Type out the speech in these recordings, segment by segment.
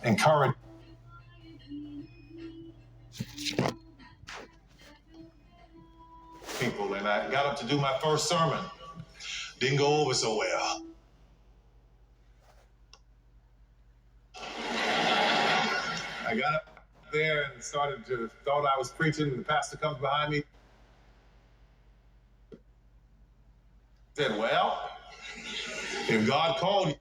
Encourage people, and I got up to do my first sermon. Didn't go over so well. I got up there and thought I was preaching, and the pastor comes behind me. Said, well, if God called you,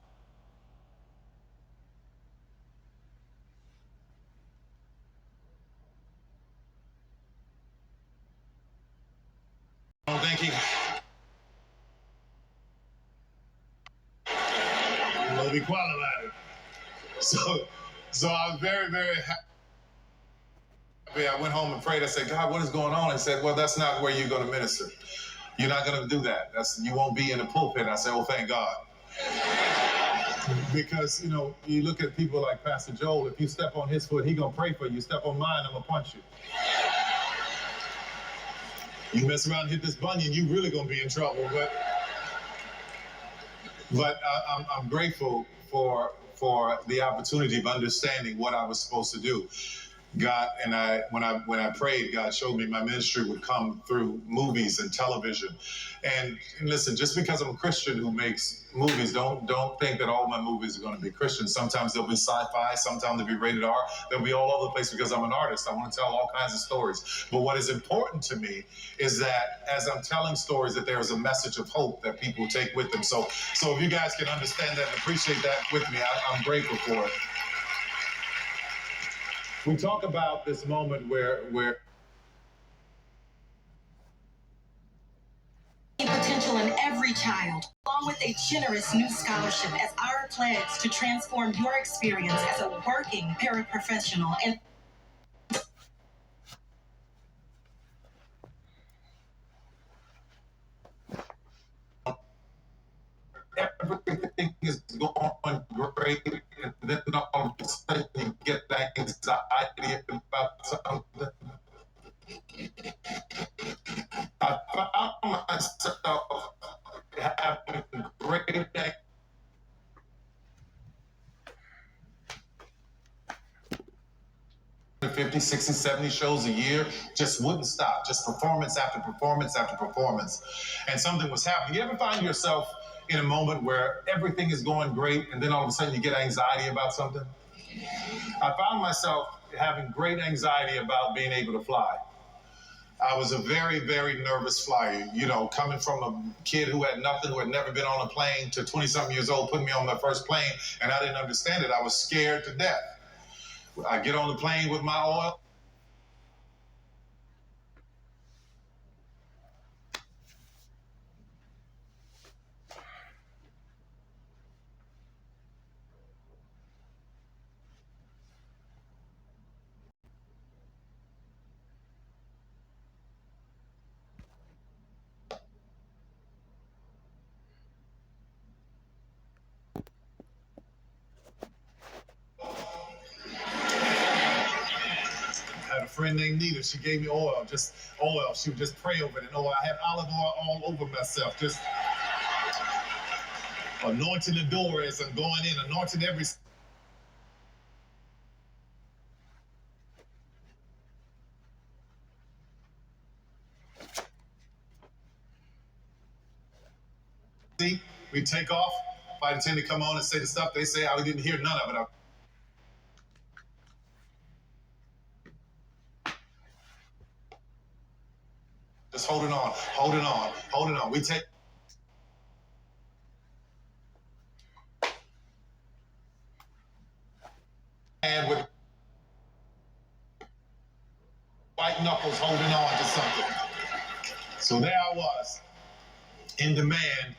I don't think he will be qualified. So I was very, very happy. I went home and prayed. I said, God, what is going on? He said, well, that's not where you're going to minister. You're not going to do that. You won't be in the pulpit. I said, oh, thank God. Because, you look at people like Pastor Joel, if you step on his foot, he's going to pray for you. Step on mine, I'm going to punch you. You mess around and hit this bunion, you really going to be in trouble. But I'm grateful for the opportunity of understanding what I was supposed to do. God, and when I prayed, God showed me my ministry would come through movies and television. And listen, just because I'm a Christian who makes movies, don't think that all my movies are going to be Christian. Sometimes they'll be sci-fi, sometimes they'll be rated R. They'll be all over the place because I'm an artist. I want to tell all kinds of stories. But what is important to me is that as I'm telling stories, that there is a message of hope that people take with them. So if you guys can understand that and appreciate that with me, I'm grateful for it. We talk about this moment where potential in every child, along with a generous new scholarship as our pledge to transform your experience as a working paraprofessional and everything is going great, and then all of a sudden you get that anxiety about something. I found myself having great day. 50, 60, 70 shows a year, just wouldn't stop, just performance after performance after performance. And something was happening. You ever find yourself in a moment where everything is going great and then all of a sudden you get anxiety about something? I found myself having great anxiety about being able to fly. I was a very, very nervous flyer, coming from a kid who had nothing, who had never been on a plane, to 20-something years old, putting me on my first plane, and I didn't understand it. I was scared to death. I get on the plane with my oil. I had a friend named Nita. She gave me oil, just oil. She would just pray over it. And I had olive oil all over myself, just anointing the door as I'm going in, anointing every. We take off. Flight attendant come on and say the stuff they say. I didn't hear none of it. Just holding on. We take. And with white knuckles holding on to something. So there I was, in demand,